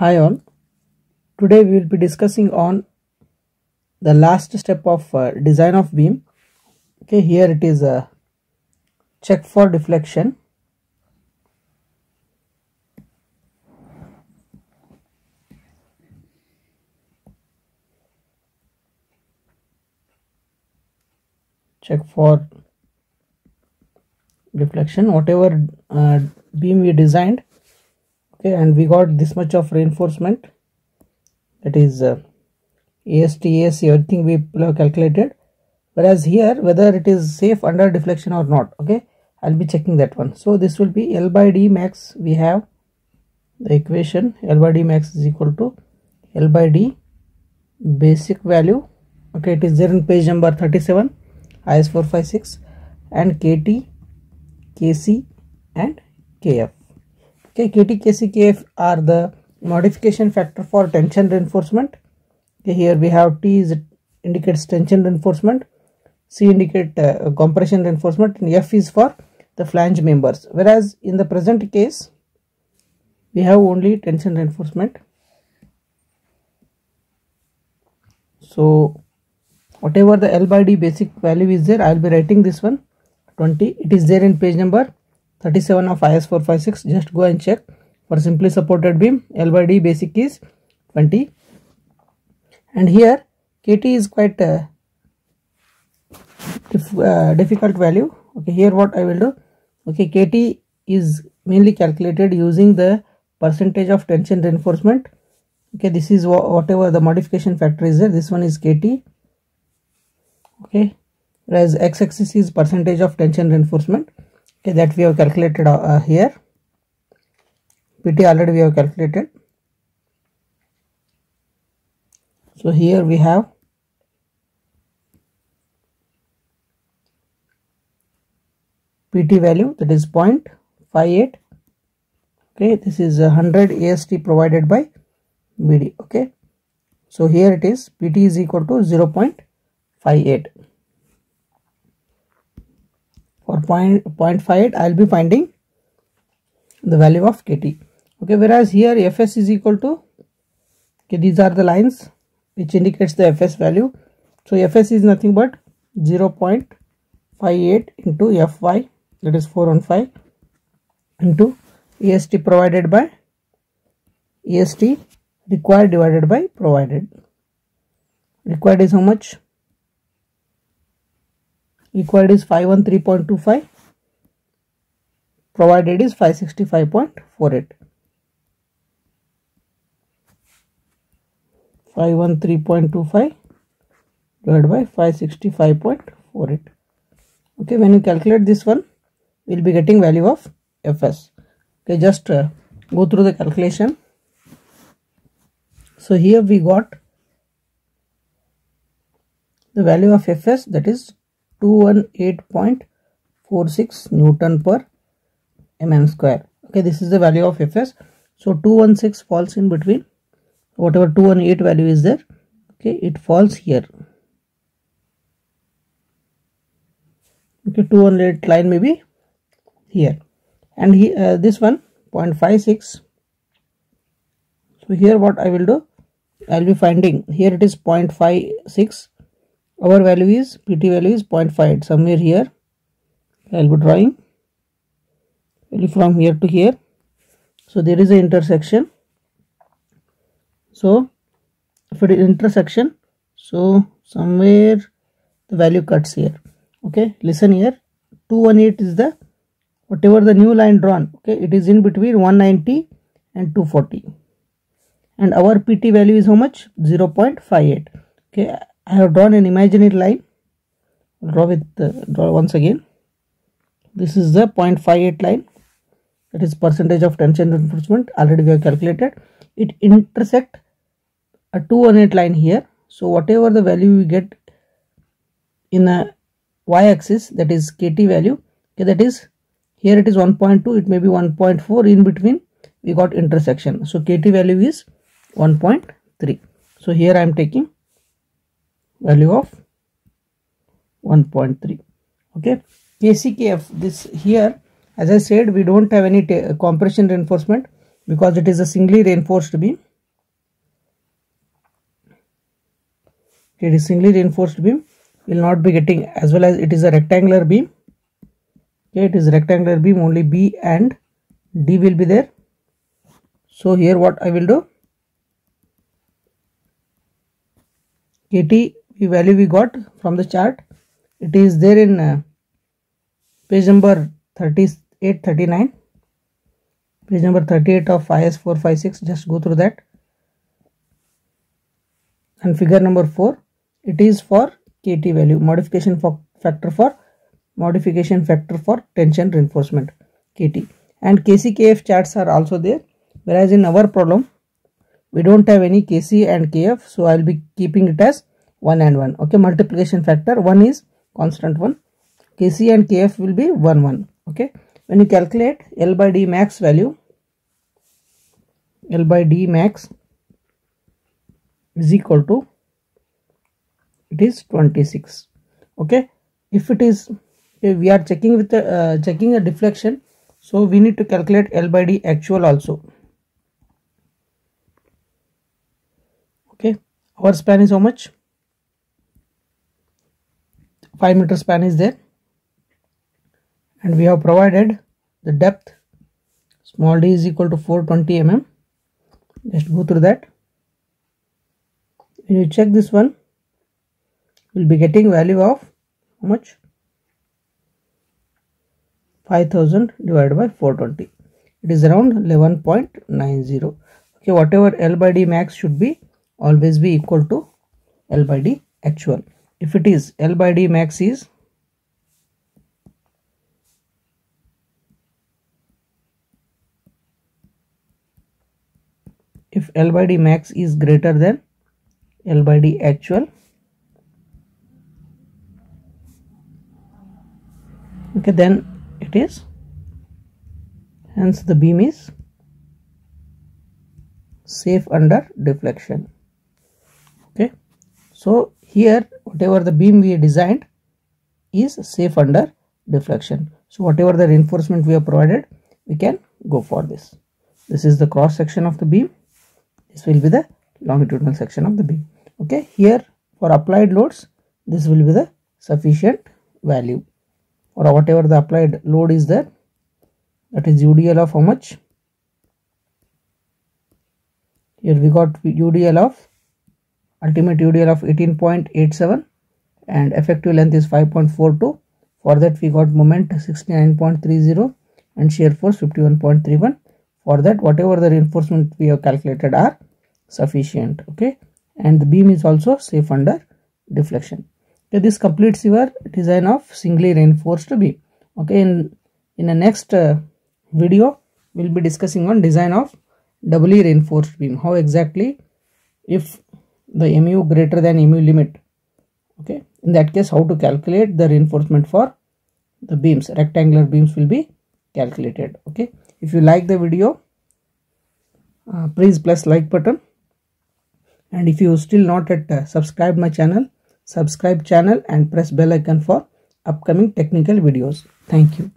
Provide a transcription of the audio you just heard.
Hi all, today we will be discussing on the last step of design of beam. Okay, here it is a check for deflection. Check for deflection, whatever beam we designed. Okay, and we got this much of reinforcement, that is AST, ASC, everything we have calculated. Whereas here, whether it is safe under deflection or not, okay, I'll be checking that one. So this will be L by D max. We have the equation L by D max is equal to L by D basic value. Okay, it is there in page number 37, IS 456, and KT, KC, and KF. Okay, KT, KC, KF are the modification factor for tension reinforcement. Okay, here we have T is indicates tension reinforcement, C indicate compression reinforcement, and F is for the flange members. Whereas in the present case, we have only tension reinforcement. So whatever the L by D basic value is there, I will be writing this one 20. It is there in page number 37 of IS 456. Just go and check. For simply supported beam, L by D basic is 20. And here KT is quite difficult value. Okay, here what I will do, okay, KT is mainly calculated using the percentage of tension reinforcement. Okay, this is whatever the modification factor is there, this one is KT. Okay, whereas x-axis is percentage of tension reinforcement. Okay, that we have calculated here. PT already we have calculated. So here we have PT value, that is 0.58. Okay, this is 100 AST provided by BD. Okay, so here it is PT is equal to 0.58. For 0.58 I will be finding the value of KT. Okay, whereas here Fs is equal to, okay, these are the lines which indicates the Fs value. So Fs is nothing but 0.58 into Fy, that is 415, into AST provided by AST required divided by provided. Required is how much? Required is 513.25, provided is 565.48. 513.25 divided by 565.48. Okay, when you calculate this one, we will be getting value of Fs. Okay, just go through the calculation. So here we got the value of Fs, that is 218.46 Newton per mm square. Okay, this is the value of Fs. So 216 falls in between. Whatever 218 value is there, okay, it falls here. Okay, 218 line may be here, and this one 0.56. So here what I will do, I will be finding, here it is 0.56. Our value is, PT value is 0.5. Somewhere here I will be drawing value from here to here. So there is an intersection. So if it is intersection, so somewhere the value cuts here. Okay, listen here, 218 is the whatever the new line drawn. Okay, it is in between 190 and 240, and our PT value is how much? 0.58. Okay, I have drawn an imaginary line. Draw once again. This is the 0.58 line, that is percentage of tension reinforcement. Already we have calculated. It intersect a 218 line here. So whatever the value we get in a y-axis, that is KT value. Okay, that is here it is 1.2. It may be 1.4. In between we got intersection. So KT value is 1.3. So here I am taking value of 1.3. Okay, KCKF, this here, as I said, we don't have any compression reinforcement because it is a singly reinforced beam. It is singly reinforced beam, will not be getting, as well as it is a rectangular beam. Okay, it is rectangular beam, only B and D will be there. So here what I will do, KT value we got from the chart, it is there in page number 38-39, page number 38 of IS 456. Just go through that. And figure number 4, it is for KT value, modification factor for tension reinforcement, KT. And KC KF charts are also there, whereas in our problem we don't have any KC and KF, so I will be keeping it as 1 and 1. Okay, multiplication factor 1 is constant 1, KC and KF will be 1 1. Okay, when you calculate L by D max value, L by D max is equal to, it is 26. Okay, if it is, we are checking with checking a deflection, so we need to calculate L by D actual also. Okay, our span is how much? 5 meter span is there, and we have provided the depth, small d is equal to 420 mm. Just go through that. When you check this one, we will be getting value of how much? 5000 divided by 420. It is around 11.90. Okay, whatever L by D max should be, always be equal to L by D actual. If it is L by D max is L by D max is greater than L by D actual, okay, then it is, hence the beam is safe under deflection. Okay, so here whatever the beam we designed is safe under deflection. So whatever the reinforcement we have provided, we can go for this. This is the cross section of the beam. This will be the longitudinal section of the beam. Okay, here for applied loads, this will be the sufficient value, or whatever the applied load is there, that is UDL of how much? Here we got UDL of, ultimate UDL of 18.87 and effective length is 5.42. For that we got moment 69.30 and shear force 51.31. For that whatever the reinforcement we have calculated are sufficient. Okay, and the beam is also safe under deflection. Okay, this completes your design of singly reinforced beam. Okay, in the next video we will be discussing on design of doubly reinforced beam. How exactly, if the MU greater than MU limit, okay, in that case how to calculate the reinforcement for the beams, rectangular beams will be calculated. Okay, if you like the video, please press like button, and if you still not yet subscribed my channel, subscribe channel and press bell icon for upcoming technical videos. Thank you.